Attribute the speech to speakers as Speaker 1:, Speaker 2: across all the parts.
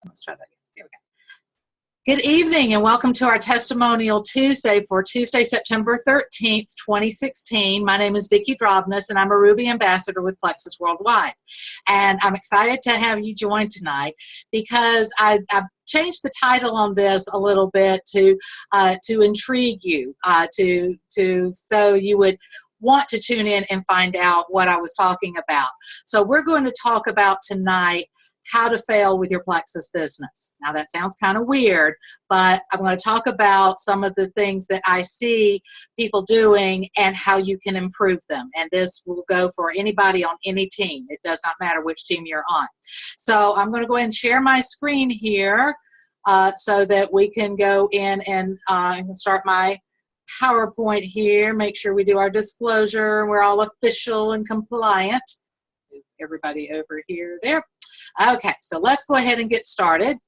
Speaker 1: Let's try that again. There we go. Good evening and welcome to our Testimonial Tuesday for Tuesday, September 13th, 2016. My name is Vicki Drobness and I'm a Ruby Ambassador with Plexus Worldwide. And I'm excited to have you join tonight because I've changed the title on this a little bit to intrigue you, so you would want to tune in and find out what I was talking about. So we're going to talk about tonight how to fail with your Plexus business. Now that sounds kind of weird, but I'm going to talk about some of the things that I see people doing and how you can improve them. And this will go for anybody on any team. It does not matter which team you're on. So I'm going to go ahead and share my screen here so that we can go in and start my PowerPoint here. Make sure we do our disclosure. We're all official and compliant. Move everybody over here there. Okay, so let's go ahead and get started.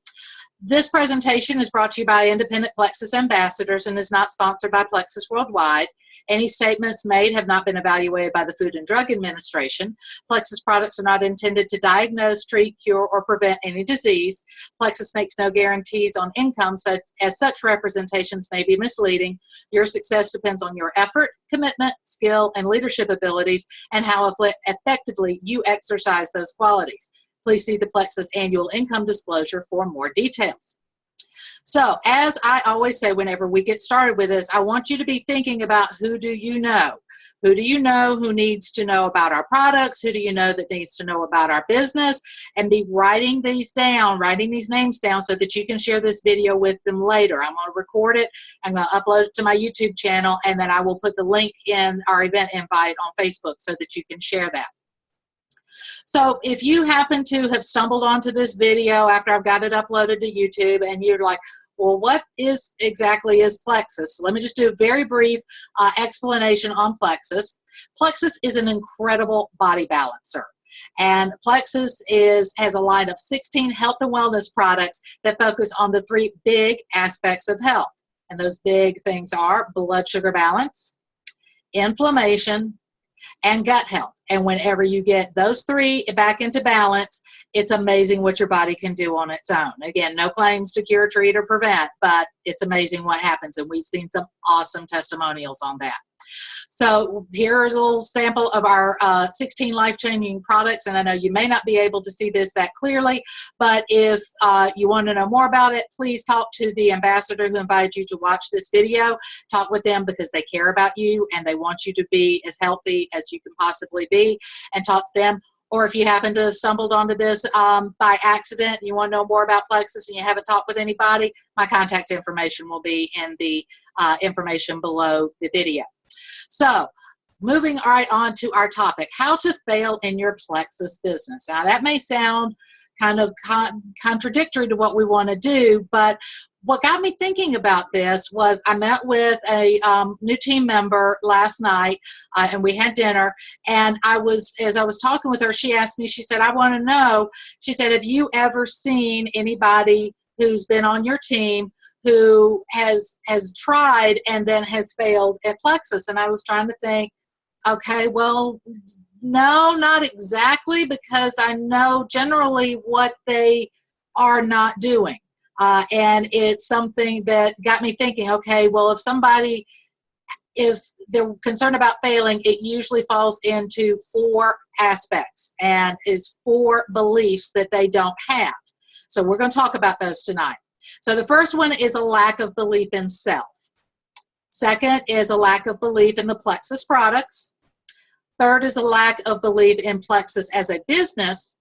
Speaker 1: This presentation is brought to you by independent Plexus ambassadors and is not sponsored by Plexus Worldwide. Any statements made have not been evaluated by the Food and Drug Administration. Plexus products are not intended to diagnose, treat, cure, or prevent any disease. Plexus makes no guarantees on income, as such representations may be misleading. Your success depends on your effort, commitment, skill, and leadership abilities, and how effectively you exercise those qualities. Please see the Plexus annual income disclosure for more details. So, as I always say whenever we get started with this, I want you to be thinking about who do you know? Who do you know who needs to know about our products? Who do you know that needs to know about our business? And be writing these down, writing these names down so that you can share this video with them later. I'm going to record it, I'm going to upload it to my YouTube channel, and then I will put the link in our event invite on Facebook so that you can share that. So if you happen to have stumbled onto this video after I've got it uploaded to YouTube and you're like, well, what exactly is Plexus? So let me just do a very brief explanation on Plexus. Plexus is an incredible body balancer. And Plexus has a line of 16 health and wellness products that focus on the 3 big aspects of health. And those big things are blood sugar balance, inflammation, and gut health. And whenever you get those 3 back into balance, it's amazing what your body can do on its own. Again, no claims to cure, treat, or prevent, but it's amazing what happens. And we've seen some awesome testimonials on that. So here's a little sample of our 16 life-changing products, and I know you may not be able to see this that clearly, but if you want to know more about it, please talk to the ambassador who invited you to watch this video. Talk with them because they care about you and they want you to be as healthy as you can possibly be, and talk to them. Or if you happen to have stumbled onto this by accident and you want to know more about Plexus and you haven't talked with anybody, my contact information will be in the information below the video. So, moving right on to our topic, how to fail in your Plexus business. Now, that may sound kind of contradictory to what we want to do, but what got me thinking about this was I met with a new team member last night, and we had dinner, and as I was talking with her, she asked me, she said, I want to know, she said, have you ever seen anybody who's been on your team who has tried and then has failed at Plexus? And I was trying to think, okay, well, no, not exactly, because I know generally what they are not doing. And it's something that got me thinking, okay, well, if they're concerned about failing, it usually falls into 4 aspects and is 4 beliefs that they don't have. So we're going to talk about those tonight. So the first one is a lack of belief in self. Second is a lack of belief in the Plexus products. Third is a lack of belief in Plexus as a business.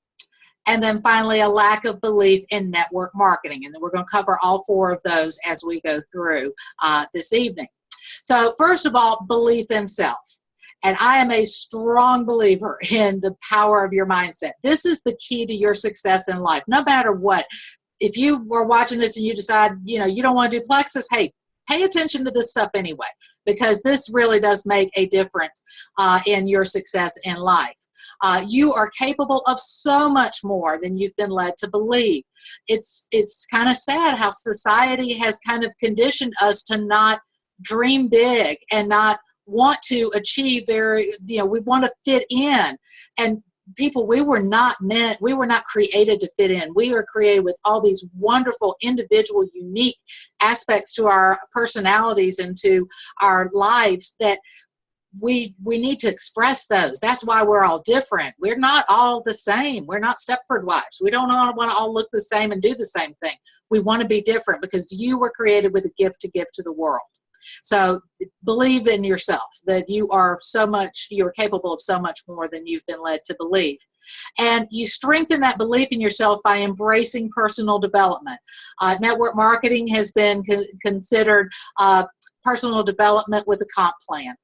Speaker 1: And then finally, a lack of belief in network marketing. And then we're going to cover all 4 of those as we go through this evening. So first of all, belief in self. And I am a strong believer in the power of your mindset. This is the key to your success in life, no matter what. If you were watching this and you decide, you don't want to do Plexus, hey, pay attention to this stuff anyway, because this really does make a difference in your success in life. You are capable of so much more than you've been led to believe. It's kind of sad how society has kind of conditioned us to not dream big and not want to achieve we want to fit in. And people, we were not created to fit in. We are created with all these wonderful, individual, unique aspects to our personalities and to our lives that we need to express those. That's why we're all different. We're not all the same. We're not Stepford wives. We don't want to all look the same and do the same thing. We want to be different because you were created with a gift to give to the world. So believe in yourself that you are capable of so much more than you've been led to believe. And you strengthen that belief in yourself by embracing personal development. Network marketing has been considered personal development with a comp plan.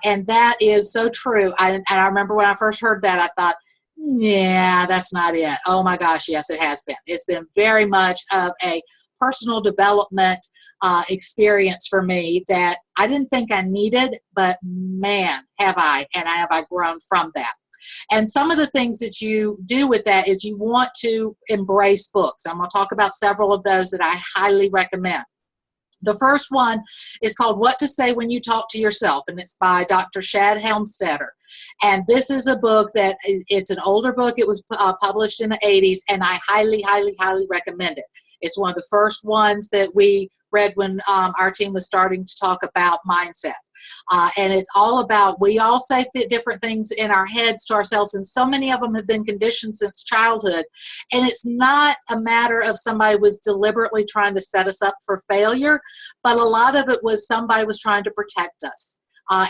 Speaker 1: And that is so true. And I remember when I first heard that, I thought, yeah, that's not it. Oh my gosh, yes, it has been. It's been very much of a personal development experience for me that I didn't think I needed, but man, have I grown from that. And some of the things that you do with that is you want to embrace books. I'm going to talk about several of those that I highly recommend. The first one is called What to Say When You Talk to Yourself, and it's by Dr. Shad Helmstetter. And this is a book that, it's an older book. It was published in the 80s, and I highly, highly, highly recommend it. It's one of the first ones that we read when our team was starting to talk about mindset. And it's all about, we all say different things in our heads to ourselves, and so many of them have been conditioned since childhood. And it's not a matter of somebody was deliberately trying to set us up for failure, but a lot of it was somebody was trying to protect us.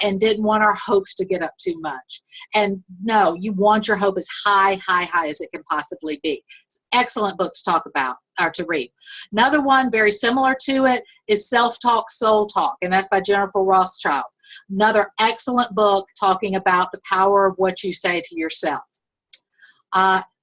Speaker 1: And didn't want our hopes to get up too much. And no, you want your hope as high, high, high as it can possibly be. It's an excellent book to talk about, or to read. Another one very similar to it is Self-Talk, Soul Talk, and that's by Jennifer Rothschild. Another excellent book talking about the power of what you say to yourself.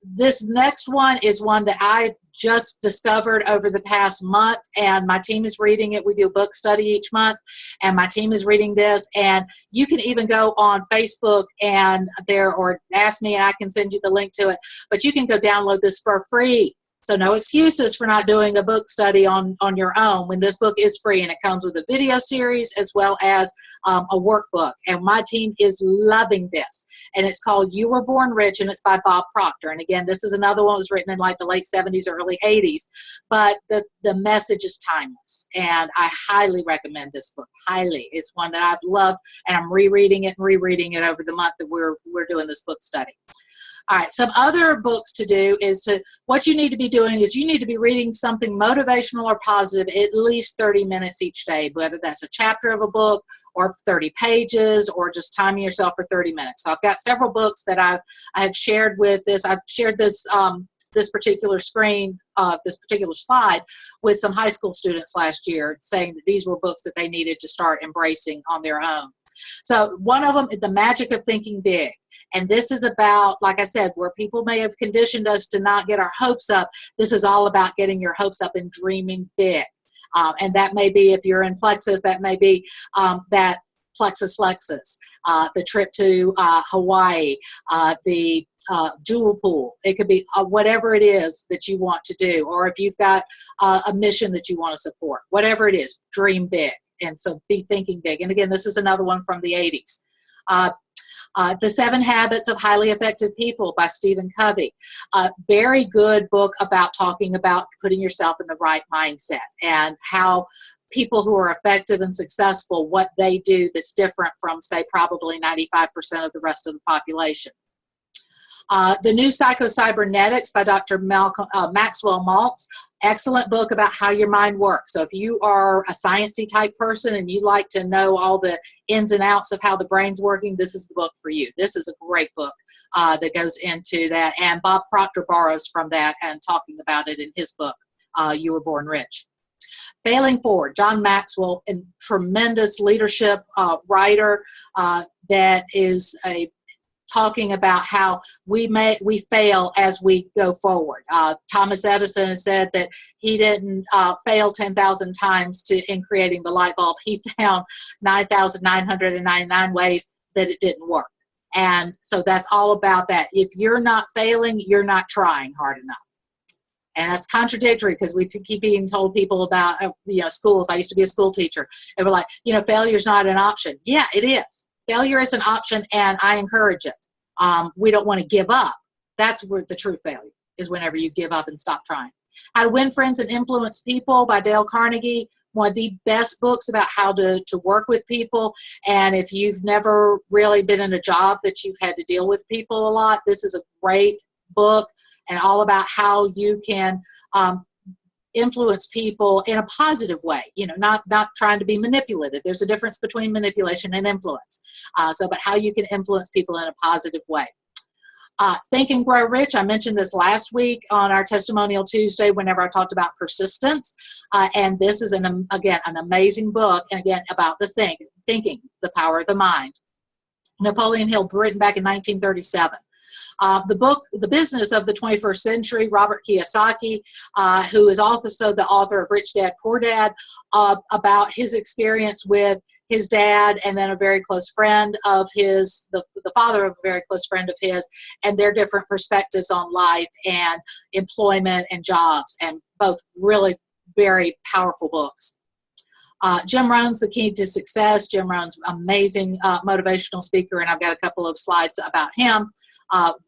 Speaker 1: This next one is one that I just discovered over the past month, and my team is reading it. We do a book study each month, and my team is reading this. And you can even go on Facebook and or ask me, and I can send you the link to it. But you can go download this for free. So no excuses for not doing a book study on your own when this book is free, and it comes with a video series as well as a workbook. And my team is loving this. And it's called You Were Born Rich, and it's by Bob Proctor. And again, this is another one that was written in like the late 70s or early 80s. But the message is timeless. And I highly recommend this book, highly. It's one that I've loved, and I'm rereading it over the month that we're doing this book study. All right, some other books to do is what you need to be doing is you need to be reading something motivational or positive at least 30 minutes each day, whether that's a chapter of a book or 30 pages or just timing yourself for 30 minutes. So I've got several books that I've shared with this. I've shared this this particular slide with some high school students last year, saying that these were books that they needed to start embracing on their own. So one of them is The Magic of Thinking Big. And this is about, like I said, where people may have conditioned us to not get our hopes up. This is all about getting your hopes up and dreaming big. And that may be, if you're in Plexus, that may be that Plexus Lexus, the trip to Hawaii, the jewel pool. It could be whatever it is that you want to do. Or if you've got a mission that you want to support, whatever it is, dream big. And so be thinking big. And again, this is another one from the 80s. The 7 Habits of Highly Effective People by Stephen Covey. Very good book about talking about putting yourself in the right mindset and how people who are effective and successful, what they do that's different from, say, probably 95% of the rest of the population. The New Psycho-Cybernetics by Dr. Maxwell Maltz. Excellent book about how your mind works. So if you are a sciencey type person and you like to know all the ins and outs of how the brain's working, this is the book for you. This is a great book that goes into that. And Bob Proctor borrows from that and talking about it in his book, You Were Born Rich. Failing Forward, John Maxwell, a tremendous leadership writer that is talking about how we fail as we go forward. Thomas Edison has said that he didn't fail 10,000 times in creating the light bulb. He found 9,999 ways that it didn't work. And so that's all about that. If you're not failing, you're not trying hard enough. And that's contradictory because we keep being told people about schools. I used to be a school teacher. And we're like, failure's not an option. Yeah, it is. Failure is an option, and I encourage it. we don't want to give up. That's where the true failure is, whenever you give up and stop trying. How to Win Friends and Influence People by Dale Carnegie. One of the best books about how to work with people. And if you've never really been in a job that you've had to deal with people a lot, this is a great book, and all about how you can influence people in a positive way, not trying to be manipulative. There's a difference between manipulation and influence. But how you can influence people in a positive way. Think and Grow Rich. I mentioned this last week on our Testimonial Tuesday whenever I talked about persistence. And this is, again, an amazing book, and again, about thinking, the power of the mind. Napoleon Hill, written back in 1937. The book, The Business of the 21st Century, Robert Kiyosaki, who is also the author of Rich Dad, Poor Dad, about his experience with his dad and then a very close friend of his, the father of a very close friend of his, and their different perspectives on life and employment and jobs, and both really very powerful books. Jim Rohn's The Key to Success. Jim Rohn's amazing motivational speaker, and I've got a couple of slides about him.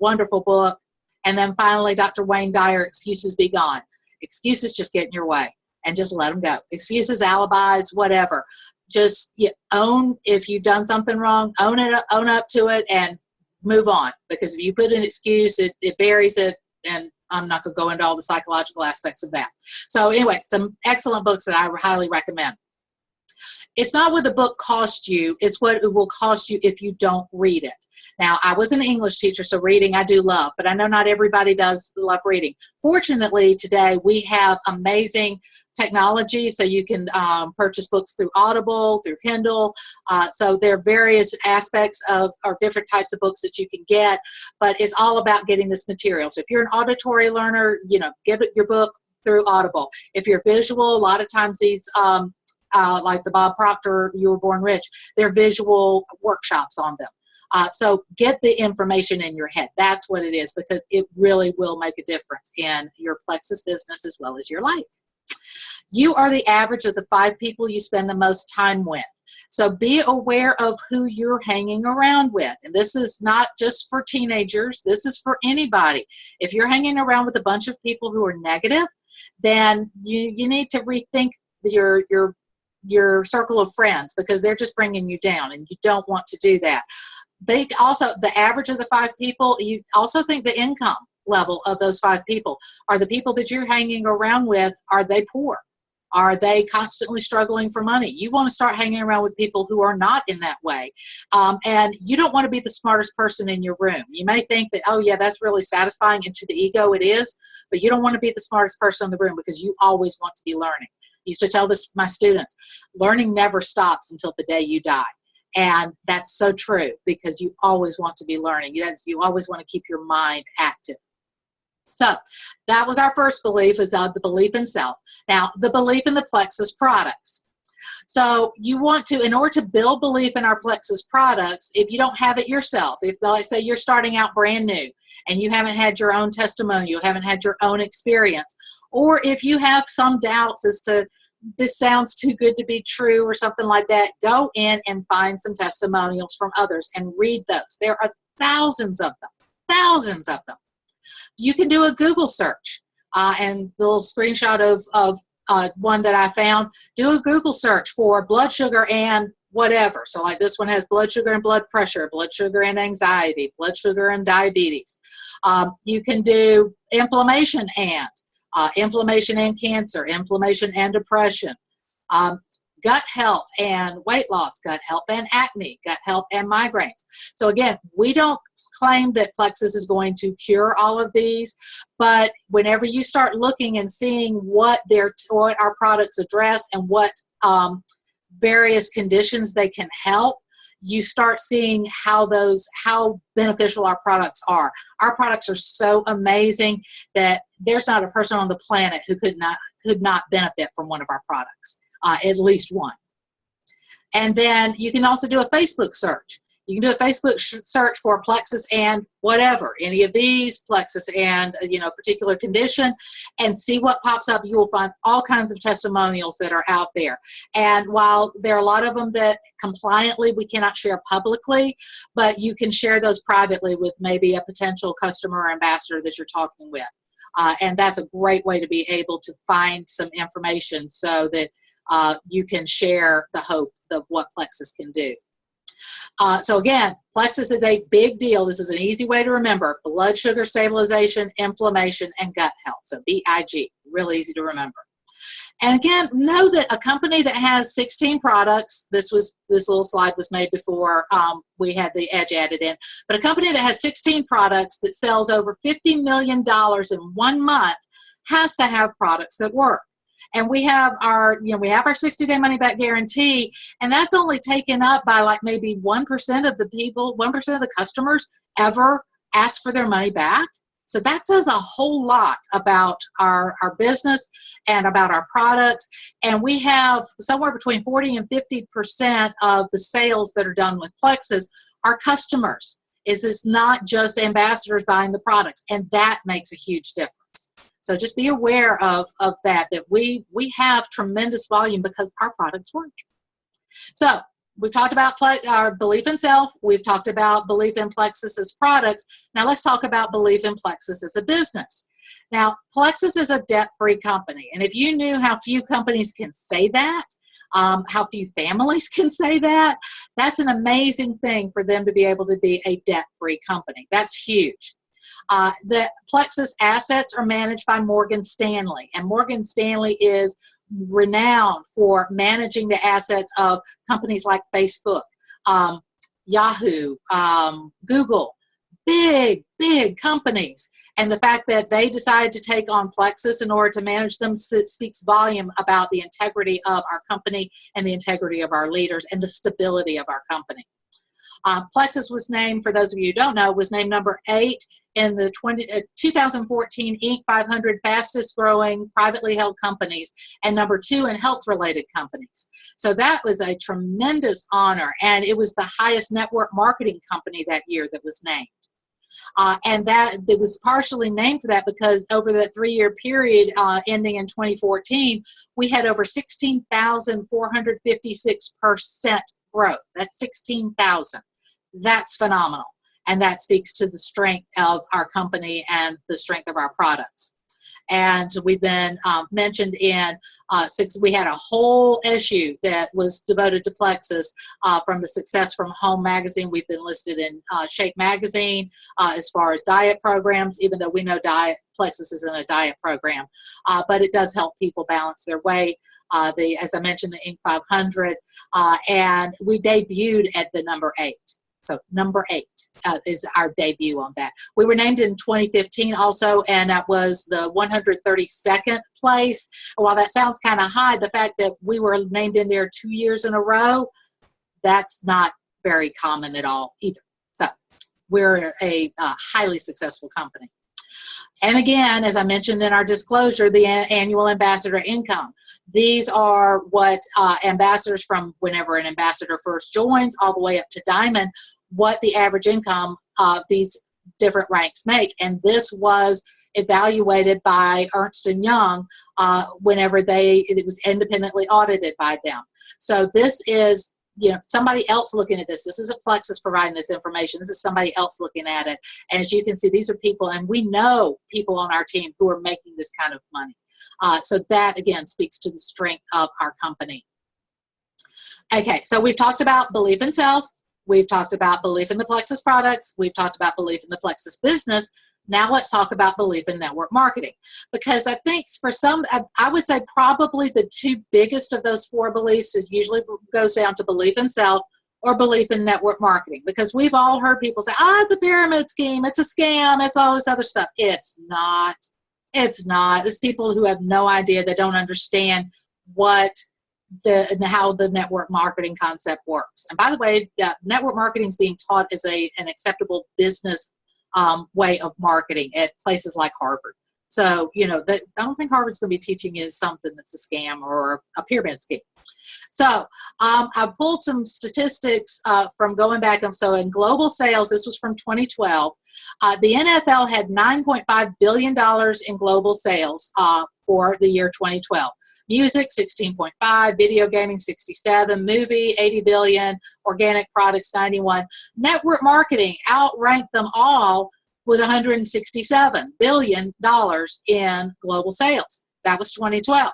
Speaker 1: Wonderful book. And then finally, Dr. Wayne Dyer, Excuses Be Gone. Excuses just get in your way, and just let them go. Excuses, alibis, whatever. Just own if you've done something wrong, own up to it, and move on. Because if you put an excuse, it buries it, and I'm not going to go into all the psychological aspects of that. So anyway, some excellent books that I highly recommend. It's not what the book cost you, it's what it will cost you if you don't read it. Now, I was an English teacher, so reading I do love, but I know not everybody does love reading. Fortunately, today we have amazing technology, so you can purchase books through Audible, through Kindle. So there are various aspects or different types of books that you can get, but it's all about getting this material. So if you're an auditory learner, get your book through Audible. If you're visual, a lot of times these like the Bob Proctor, You Were Born Rich, they're visual workshops on them. So get the information in your head. That's what it is, because it really will make a difference in your Plexus business as well as your life. You are the average of the 5 people you spend the most time with. So be aware of who you're hanging around with. And this is not just for teenagers. This is for anybody. If you're hanging around with a bunch of people who are negative, then you need to rethink your circle of friends, because they're just bringing you down, and you don't want to do that. They also, the average of the 5 people, you also think the income level of those 5 people. Are the people that you're hanging around with, are they poor? Are they constantly struggling for money? You want to start hanging around with people who are not in that way. And you don't want to be the smartest person in your room. You may think that, oh yeah, that's really satisfying, and to the ego it is, but you don't want to be the smartest person in the room, because you always want to be learning. I used to tell my students, learning never stops until the day you die. And that's so true, because you always want to be learning. You always want to keep your mind active. So that was our first belief, is the belief in self. Now, the belief in the Plexus products. So you want to, in order to build belief in our Plexus products, if you don't have it yourself, if, let's say you're starting out brand new and you haven't had your own testimonial, haven't had your own experience, or if you have some doubts as to this sounds too good to be true or something like that, go in and find some testimonials from others and read those. There are thousands of them, thousands of them. You can do a Google search, and the little screenshot of one that I found, do a Google search for blood sugar and whatever. So like this one has blood sugar and blood pressure, blood sugar and anxiety, blood sugar and diabetes. You can do inflammation and cancer, inflammation and depression, gut health and weight loss, gut health and acne, gut health and migraines. So again, we don't claim that Plexus is going to cure all of these, but whenever you start looking and seeing what our products address and what various conditions they can help, you start seeing how beneficial our products are. Our products are so amazing that there's not a person on the planet who could not benefit from one of our products, at least one. And then you can also do a Facebook search. You can do a Facebook search for Plexus and whatever, any of these, Plexus and, particular condition, and see what pops up. You will find all kinds of testimonials that are out there. And while there are a lot of them that compliantly we cannot share publicly, but you can share those privately with maybe a potential customer or ambassador that you're talking with. And that's a great way to be able to find some information so that you can share the hope of what Plexus can do. So again, Plexus is a big deal. This is an easy way to remember. Blood sugar stabilization, inflammation, and gut health. So BIG, really easy to remember. And again, know that a company that has 16 products, this little slide was made before we had the edge added in, but a company that has 16 products that sells over $50 million in 1 month has to have products that work. And we have our 60-day money-back guarantee, and that's only taken up by like maybe 1% of the people, 1% of the customers ever ask for their money back. So that says a whole lot about our business and about our products. And we have somewhere between 40 and 50% of the sales that are done with Plexus are customers. It's not just ambassadors buying the products, and that makes a huge difference. So just be aware of that we have tremendous volume because our products work. So we've talked about our belief in self. We've talked about belief in Plexus as products. Now let's talk about belief in Plexus as a business. Now, Plexus is a debt-free company. And if you knew how few companies can say that, how few families can say that, that's an amazing thing for them to be able to be a debt-free company. That's huge. The Plexus assets are managed by Morgan Stanley, and Morgan Stanley is renowned for managing the assets of companies like Facebook, Yahoo, Google, big companies. And the fact that they decided to take on Plexus in order to manage them speaks volume about the integrity of our company and the integrity of our leaders and the stability of our company. Plexus was named, for those of you who don't know, was named number 8 in the 2014 Inc. 500 fastest growing privately held companies and number 2 in health-related companies. So that was a tremendous honor, and it was the highest network marketing company that year that was named. And that it was partially named for that because over that 3-year period ending in 2014, we had over 16,456% growth. That's 16,000. That's phenomenal. And that speaks to the strength of our company and the strength of our products. And we've been mentioned in, we had a whole issue that was devoted to Plexus from the Success from Home magazine. We've been listed in Shake magazine as far as diet programs, even though we know Plexus isn't a diet program. But it does help people balance their weight. As I mentioned, the Inc. 500, and we debuted at the number 8. So number 8 is our debut on that. We were named in 2015 also, and that was the 132nd place. While that sounds kind of high, the fact that we were named in there 2 years in a row, that's not very common at all either. So we're a highly successful company. And again, as I mentioned in our disclosure, the annual ambassador income. These are what ambassadors, from whenever an ambassador first joins all the way up to diamond, what the average income of these different ranks make. And this was evaluated by Ernst & Young whenever it was independently audited by them. So this is somebody else looking at this. This is a Plexus providing this information. This is somebody else looking at it. And as you can see, these are people, and we know people on our team who are making this kind of money. So that, again, speaks to the strength of our company. Okay, so we've talked about belief in self. We've talked about belief in the Plexus products. We've talked about belief in the Plexus business. Now let's talk about belief in network marketing. Because I think for some, I would say probably the 2 biggest of those 4 beliefs usually goes down to belief in self or belief in network marketing. Because we've all heard people say, it's a pyramid scheme, it's a scam, it's all this other stuff. It's not. It's not. It's people who have no idea. They don't understand how the network marketing concept works. And by the way, network marketing is being taught as an acceptable business way of marketing at places like Harvard. So, you know, I don't think Harvard's going to be teaching you something that's a scam or a pyramid scheme. So I pulled some statistics from going back. So in global sales, this was from 2012, the NFL had $9.5 billion in global sales for the year 2012. Music, 16.5, video gaming, 67, movie, 80 billion, organic products, 91. Network marketing outranked them all with $167 billion in global sales. That was 2012.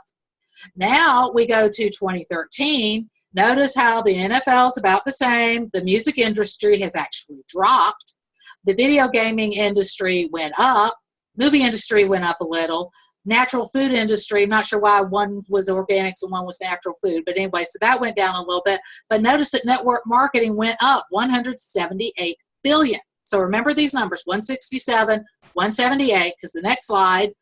Speaker 1: Now we go to 2013. Notice how the NFL is about the same. The music industry has actually dropped. The video gaming industry went up. Movie industry went up a little. Natural food industry, I'm not sure why one was organics and one was natural food, but anyway, so that went down a little bit. But notice that network marketing went up 178 billion. So remember these numbers, 167, 178, because the next slide,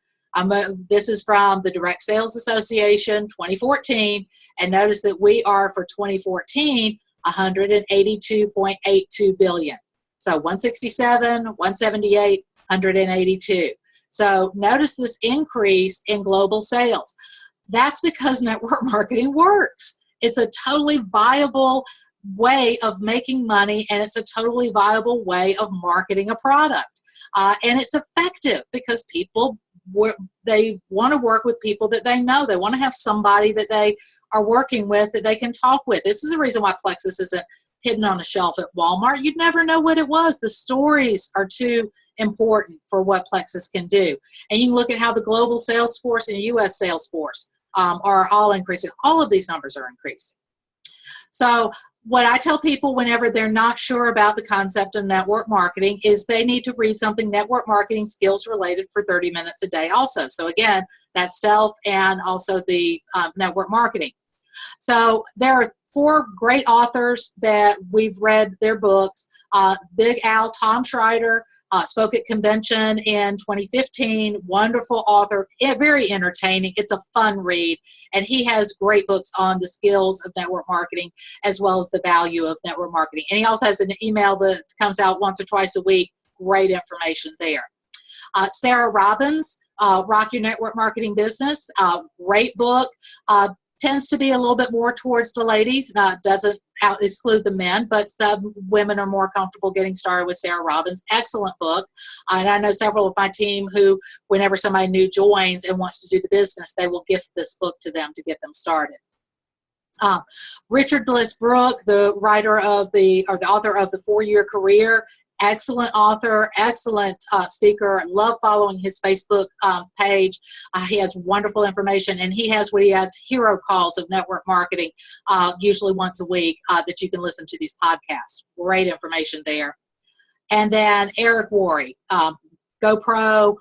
Speaker 1: this is from the Direct Sales Association 2014, and notice that we are for 2014 182.82 billion. So 167, 178, 182. So notice this increase in global sales. That's because network marketing works. It's a totally viable way of making money, and it's a totally viable way of marketing a product. And it's effective because people, they want to work with people that they know. They want to have somebody that they are working with that they can talk with. This is the reason why Plexus isn't hidden on a shelf at Walmart. You'd never know what it was. The stories are too important for what Plexus can do. And you can look at how the global sales force and U.S. sales force are all increasing. All of these numbers are increasing. So what I tell people whenever they're not sure about the concept of network marketing is they need to read something network marketing skills related for 30 minutes a day also. So again, that's self and also the network marketing. So there are 4 great authors that we've read their books. Big Al, Tom Schreider, spoke at convention in 2015, wonderful author, very entertaining. It's a fun read, and he has great books on the skills of network marketing as well as the value of network marketing. And he also has an email that comes out once or twice a week, great information there. Sarah Robbins, Rock Your Network Marketing Business, great book. Tends to be a little bit more towards the ladies, doesn't exclude the men, but some women are more comfortable getting started with Sarah Robbins. Excellent book. And I know several of my team who, whenever somebody new joins and wants to do the business, they will gift this book to them to get them started. Richard Bliss Brooke, the writer of the author of the 4-Year Career, excellent author, excellent speaker. I love following his Facebook page. He has wonderful information, and he has what he has hero calls of network marketing, usually once a week, that you can listen to these podcasts. Great information there. And then Eric Worre, GoPro,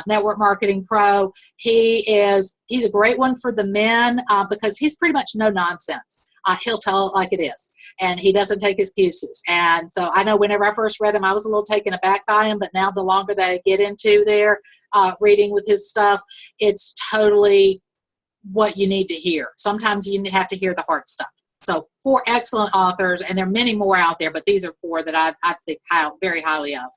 Speaker 1: Network Marketing Pro. He's a great one for the men because he's pretty much no nonsense. He'll tell it like it is, and he doesn't take excuses. And so I know whenever I first read him, I was a little taken aback by him, but now the longer that I get into there, reading with his stuff, it's totally what you need to hear. Sometimes you have to hear the hard stuff. So 4 excellent authors, and there are many more out there, but these are 4 that I think very highly of.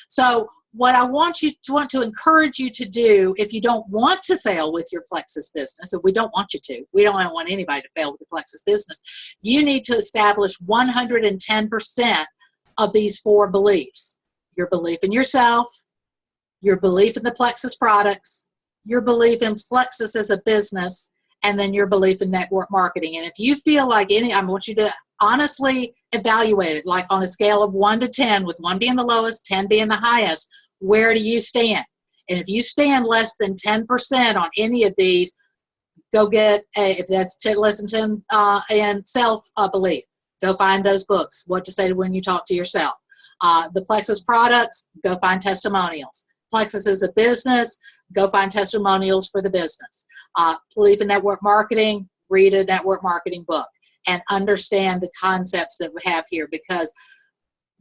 Speaker 1: So what I want to encourage you to do, if you don't want to fail with your Plexus business, and we don't want you to, we don't want anybody to fail with the Plexus business, you need to establish 110% of these 4 beliefs. Your belief in yourself, your belief in the Plexus products, your belief in Plexus as a business, and then your belief in network marketing. And if you feel like I want you to honestly evaluate it, like on a scale of 1 to 10, with 1 being the lowest, 10 being the highest, where do you stand? And if you stand less than 10% on any of these, go get if that's less than 10 in self-belief, go find those books, What to Say when you talk to yourself. The Plexus products, go find testimonials. Plexus is a business, go find testimonials for the business. Belief in network marketing, read a network marketing book and understand the concepts that we have here, because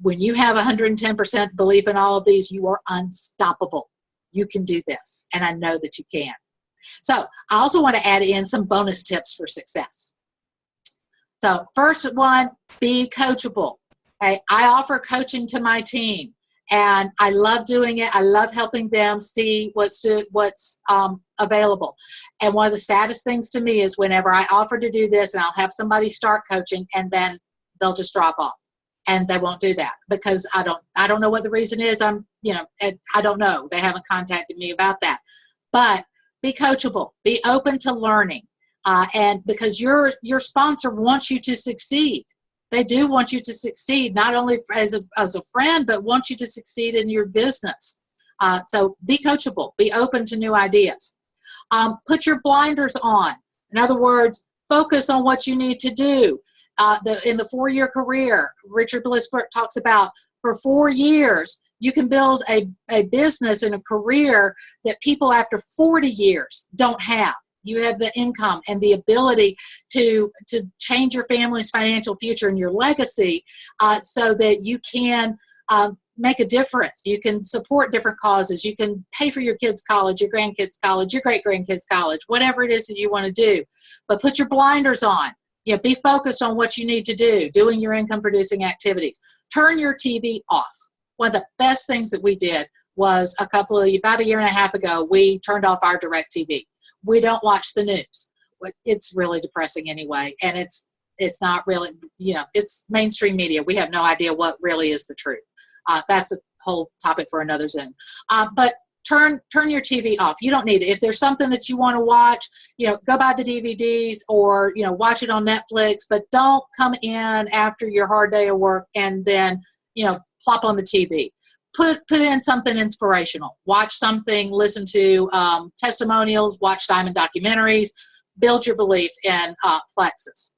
Speaker 1: when you have 110% belief in all of these, you are unstoppable. You can do this, and I know that you can. So I also want to add in some bonus tips for success. So first one, be coachable. Okay? I offer coaching to my team, And I love doing it. I love helping them see what's available. And one of the saddest things to me is whenever I offer to do this and I'll have somebody start coaching and then they'll just drop off and they won't do that because I don't know what the reason is. I don't know. They haven't contacted me about that. But be coachable, be open to learning. And because your sponsor wants you to succeed. They do want you to succeed, not only as a friend, but want you to succeed in your business. So be coachable, be open to new ideas. Put your blinders on. In other words, focus on what you need to do. In the 4-year career, Richard Blissberg talks about for 4 years, you can build a business and a career that people after 40 years don't have. You have the income and the ability to change your family's financial future and your legacy so that you can make a difference. You can support different causes. You can pay for your kids' college, your grandkids' college, your great-grandkids' college, whatever it is that you want to do. But put your blinders on. Be focused on what you need to do, doing your income-producing activities. Turn your TV off. One of the best things that we did was about a year and a half ago, we turned off our direct TV. We don't watch the news. It's really depressing anyway, and it's not really, it's mainstream media. We have no idea what really is the truth. That's a whole topic for another Zoom. But turn your TV off. You don't need it. If there's something that you want to watch, go buy the DVDs or, watch it on Netflix, but don't come in after your hard day of work and then, plop on the TV. Put in something inspirational. Watch something, listen to testimonials, watch diamond documentaries, build your belief in Plexus.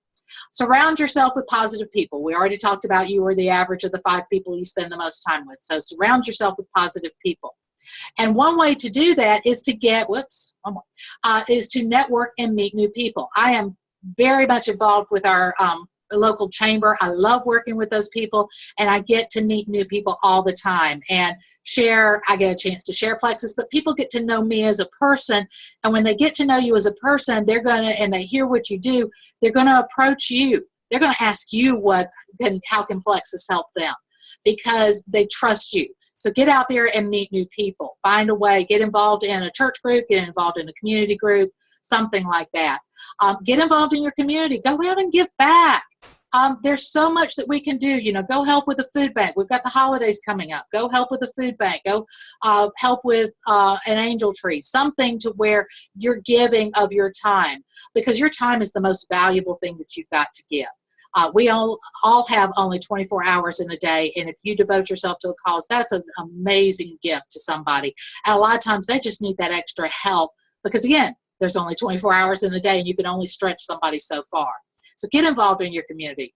Speaker 1: Surround yourself with positive people. We already talked about you are the average of the 5 people you spend the most time with. So surround yourself with positive people. And one way to do that is to is to network and meet new people. I am very much involved with our local chamber. I love working with those people, and I get to meet new people all the time and I get a chance to share Plexus, but people get to know me as a person, and when they get to know you as a person, and they hear what you do, they're going to approach you. They're going to ask you how can Plexus help them, because they trust you. So get out there and meet new people. Find a way. Get involved in a church group. Get involved in a community group, something like that. Get involved in your community. Go out and give back. There's so much that we can do. Go help with a food bank. We've got the holidays coming up. Go help with a food bank. Go help with an angel tree, something to where you're giving of your time, because your time is the most valuable thing that you've got to give. We all have only 24 hours in a day, and if you devote yourself to a cause, that's an amazing gift to somebody. And a lot of times they just need that extra help because, again, there's only 24 hours in a day, and you can only stretch somebody so far. So get involved in your community.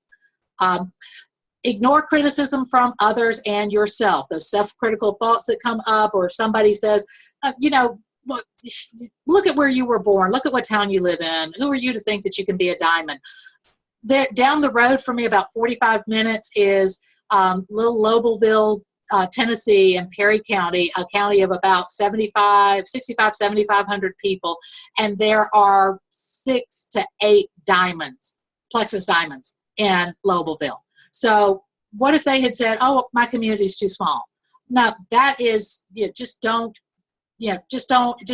Speaker 1: Ignore criticism from others and yourself. Those self-critical thoughts that come up, or somebody says, look at where you were born. Look at what town you live in. Who are you to think that you can be a diamond? Down the road for me, about 45 minutes, is little Lobelville, Tennessee, in Perry County, a county of about 7,500 people, and there are 6 to 8 diamonds, Plexus diamonds, in Lobelville. So what if they had said, "Oh, my community is too small"? No, that is, just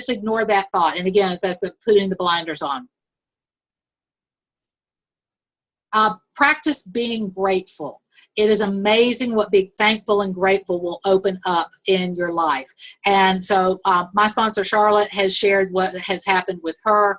Speaker 1: ignore that thought. And again, that's putting the blinders on. Practice being grateful. It is amazing what being thankful and grateful will open up in your life. And so my sponsor, Charlotte, has shared what has happened with her.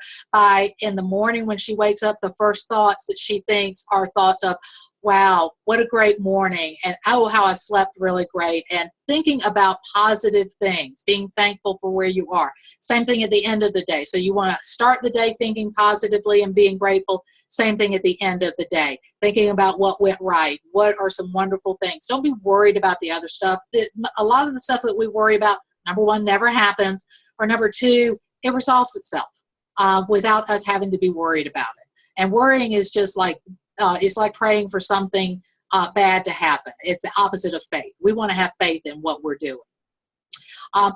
Speaker 1: In the morning when she wakes up, the first thoughts that she thinks are thoughts of, wow, what a great morning, and oh, how I slept really great, and thinking about positive things, being thankful for where you are. Same thing at the end of the day. So you want to start the day thinking positively and being grateful. Same thing at the end of the day, thinking about what went right, what are some wonderful things. Don't be worried about the other stuff. A lot of the stuff that we worry about, number one, never happens, or number two, it resolves itself without us having to be worried about it. And worrying is just like, it's like praying for something bad to happen. It's the opposite of faith. We want to have faith in what we're doing.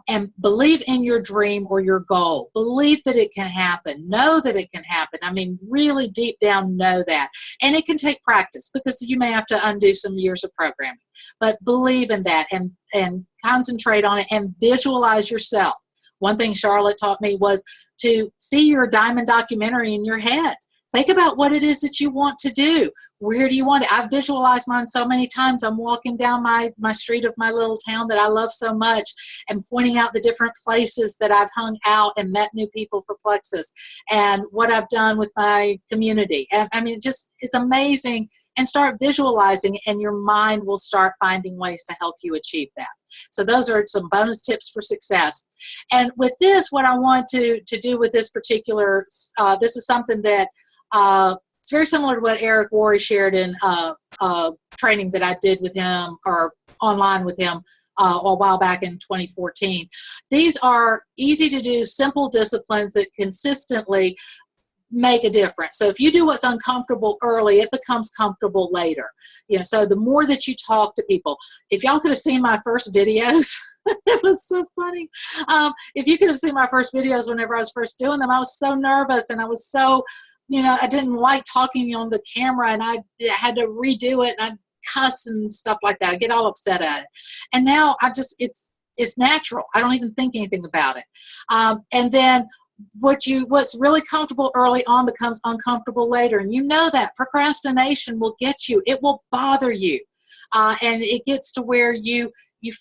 Speaker 1: And believe in your dream or your goal. Believe that it can happen. Know that it can happen. I mean, really deep down know that. And it can take practice because you may have to undo some years of programming. But believe in that and concentrate on it and visualize yourself. One thing Charlotte taught me was to see your diamond documentary in your head. Think about what it is that you want to do. Where do you want it? I've visualized mine so many times. I'm walking down my street of my little town that I love so much and pointing out the different places that I've hung out and met new people for Plexus and what I've done with my community. And I mean, it's amazing. And start visualizing, and your mind will start finding ways to help you achieve that. So those are some bonus tips for success. And with this, what I want to do with this particular, this is something that it's very similar to what Eric Worre shared in training that I did with him or online with him a while back in 2014. These are easy to do, simple disciplines that consistently make a difference. So if you do what's uncomfortable early, it becomes comfortable later. You know, so the more that you talk to people, if y'all could have seen my first videos, it was so funny. If you could have seen my first videos whenever I was first doing them, I was so nervous and I was so, you know, I didn't like talking on the camera and I had to redo it and I'd cuss and stuff like that. I get all upset at it. And now it's natural. I don't even think anything about it. And then what's really comfortable early on becomes uncomfortable later, and you know that procrastination will get you. It will bother you, and it gets to where you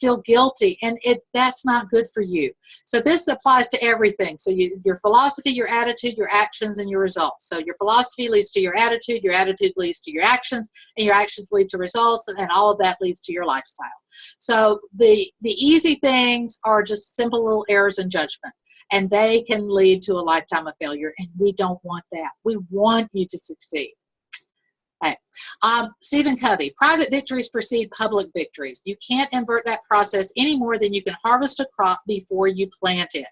Speaker 1: feel guilty, and that's not good for you. So this applies to everything. So your philosophy, your attitude, your actions, and your results. So your philosophy leads to your attitude leads to your actions, and your actions lead to results, and all of that leads to your lifestyle. So the easy things are just simple little errors in judgment. And they can lead to a lifetime of failure, and we don't want that. We want you to succeed. Okay. Stephen Covey, private victories precede public victories. You can't invert that process any more than you can harvest a crop before you plant it.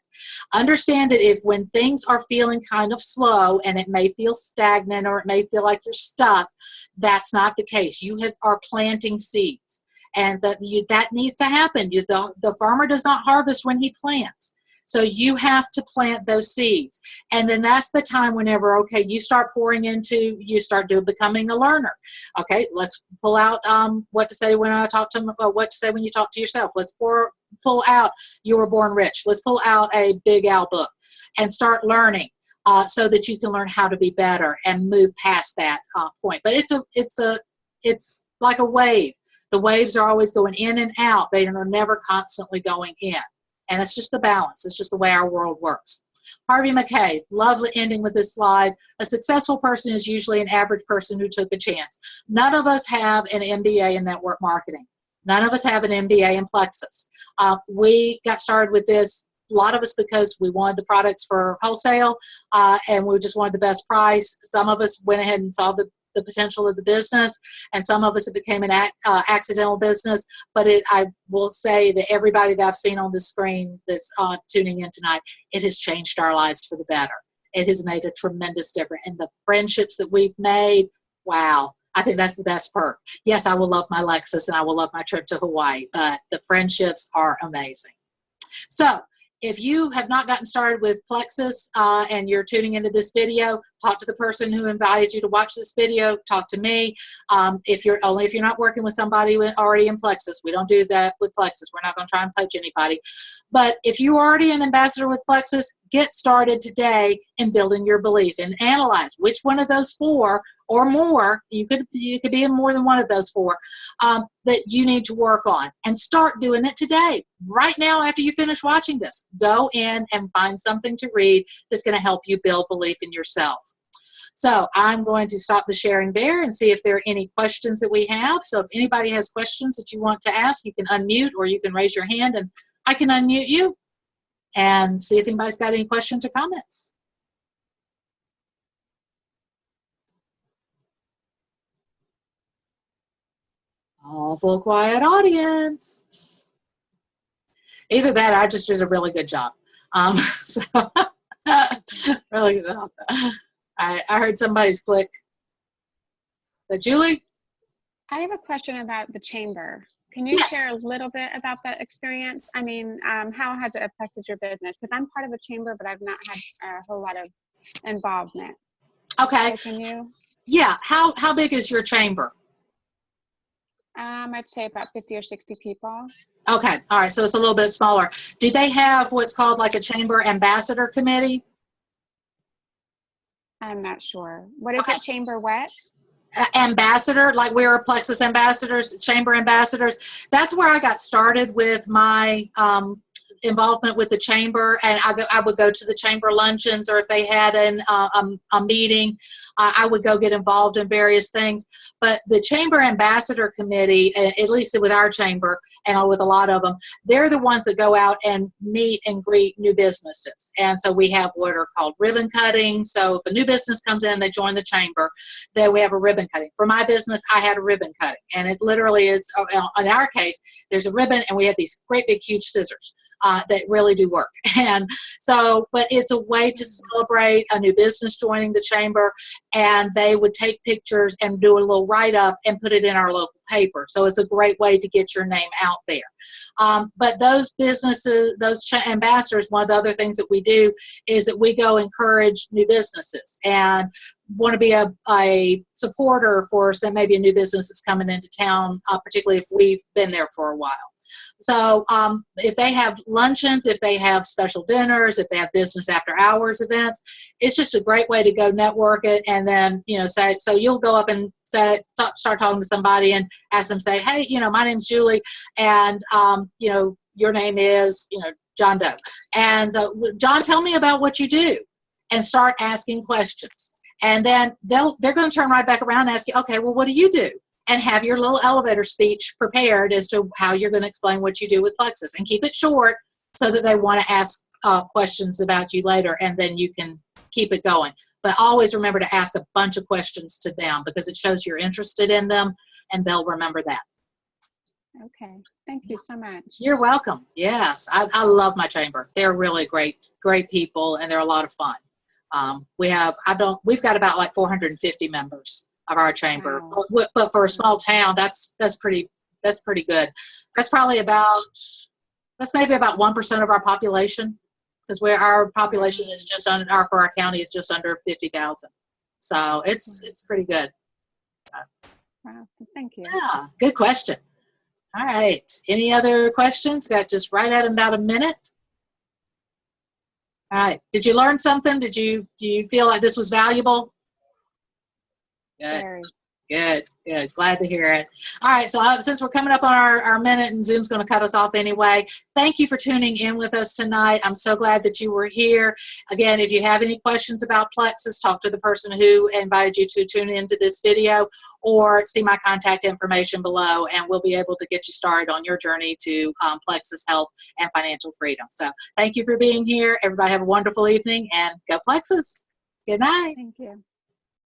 Speaker 1: Understand that when things are feeling kind of slow and it may feel stagnant or it may feel like you're stuck, that's not the case. You are planting seeds, and that needs to happen. The farmer does not harvest when he plants. So you have to plant those seeds. And then that's the time whenever, okay, you start becoming a learner. Okay, let's pull out what to say when you talk to yourself. Let's pull out You Were Born Rich. Let's pull out a Big Al book and start learning so that you can learn how to be better and move past that point. But it's like a wave. The waves are always going in and out. They are never constantly going in. And it's just the balance. It's just the way our world works. Harvey McKay, lovely ending with this slide. A successful person is usually an average person who took a chance. None of us have an MBA in network marketing. None of us have an MBA in Plexus. We got started with this, a lot of us, because we wanted the products for wholesale and we just wanted the best price. Some of us went ahead and saw the potential of the business, and some of us it became an accidental business. But I will say that everybody that I've seen on the screen that's tuning in tonight, it has changed our lives for the better. It has made a tremendous difference. And the friendships that we've made, wow, I think that's the best perk. Yes, I will love my Lexus and I will love my trip to Hawaii, but the friendships are amazing. So if you have not gotten started with Plexus and you're tuning into this video, talk to the person who invited you to watch this video. Talk to me. If you're not working with somebody already in Plexus, we don't do that with Plexus. We're not going to try and poach anybody. But if you're already an ambassador with Plexus, get started today in building your belief and analyze which one of those four or more, you could be in more than one of those four, that you need to work on, and start doing it today. Right now, after you finish watching this, go in and find something to read that's going to help you build belief in yourself. So I'm going to stop the sharing there and see if there are any questions that we have. So if anybody has questions that you want to ask, you can unmute or you can raise your hand and I can unmute you and see if anybody's got any questions or comments. Awful quiet audience. Either that or I just did a really good job. So really good job. I heard somebody's click. Julie?
Speaker 2: I have a question about the chamber. Can you
Speaker 1: Yes.
Speaker 2: share a little bit about that experience? I mean, how has it affected your business? Because I'm part of a chamber, but I've not had a whole lot of involvement.
Speaker 1: Okay.
Speaker 2: So can you?
Speaker 1: Yeah. How big is your chamber?
Speaker 2: I'd say about 50 or 60 people.
Speaker 1: Okay. All right. So it's a little bit smaller. Do they have what's called like a chamber ambassador committee?
Speaker 2: I'm not sure. What is
Speaker 1: Okay.
Speaker 2: it? Chamber what?
Speaker 1: Ambassador, like we are Plexus ambassadors, chamber ambassadors. That's where I got started with my involvement with the chamber, and I would go to the chamber luncheons, or if they had a meeting, I would go get involved in various things. But the chamber ambassador committee, at least with our chamber and with a lot of them, they're the ones that go out and meet and greet new businesses. And so we have what are called ribbon cutting. So if a new business comes in, they join the chamber, then we have a ribbon cutting. For my business, I had a ribbon cutting, and it literally is, in our case, there's a ribbon and we have these great big huge scissors that really do work. And so, but it's a way to celebrate a new business joining the chamber, and they would take pictures and do a little write-up and put it in our local paper. So it's a great way to get your name out there. But those businesses, those ambassadors, one of the other things that we do is that we go encourage new businesses and want to be a supporter for some, maybe a new business that's coming into town, particularly if we've been there for a while. So if they have luncheons, if they have special dinners, if they have business after hours events, it's just a great way to go network it. And then, you know, say, so you'll go up and say, start talking to somebody and ask them, say, hey, you know, my name's Julie, and, you know, your name is, you know, John Doe. And so, John, tell me about what you do, and start asking questions. And then they're going to turn right back around and ask you, okay, well, what do you do? And have your little elevator speech prepared as to how you're going to explain what you do with Plexus, and keep it short so that they want to ask questions about you later, and then you can keep it going. But always remember to ask a bunch of questions to them, because it shows you're interested in them, and they'll remember that.
Speaker 2: Okay. Thank you so much.
Speaker 1: You're welcome. Yes. I love my chamber. They're really great people, and they're a lot of fun. We've got about like 450 members of our chamber. Wow. But for a small town, that's pretty good. That's probably that's maybe about 1% of our population, because our population is just under, for our county is just under 50,000. So it's pretty good.
Speaker 2: Wow. Thank you.
Speaker 1: Yeah. Good question. All right. Any other questions? Got just right at about a minute. All right. Did you learn something? Do you feel like this was valuable? Good.
Speaker 2: Very.
Speaker 1: Good. Glad to hear it. All right. So since we're coming up on our minute, and Zoom's going to cut us off anyway, thank you for tuning in with us tonight. I'm so glad that you were here. Again, if you have any questions about Plexus, talk to the person who invited you to tune into this video, or see my contact information below, and we'll be able to get you started on your journey to Plexus health and financial freedom. So thank you for being here. Everybody have a wonderful evening, and go Plexus. Good night.
Speaker 2: Thank you.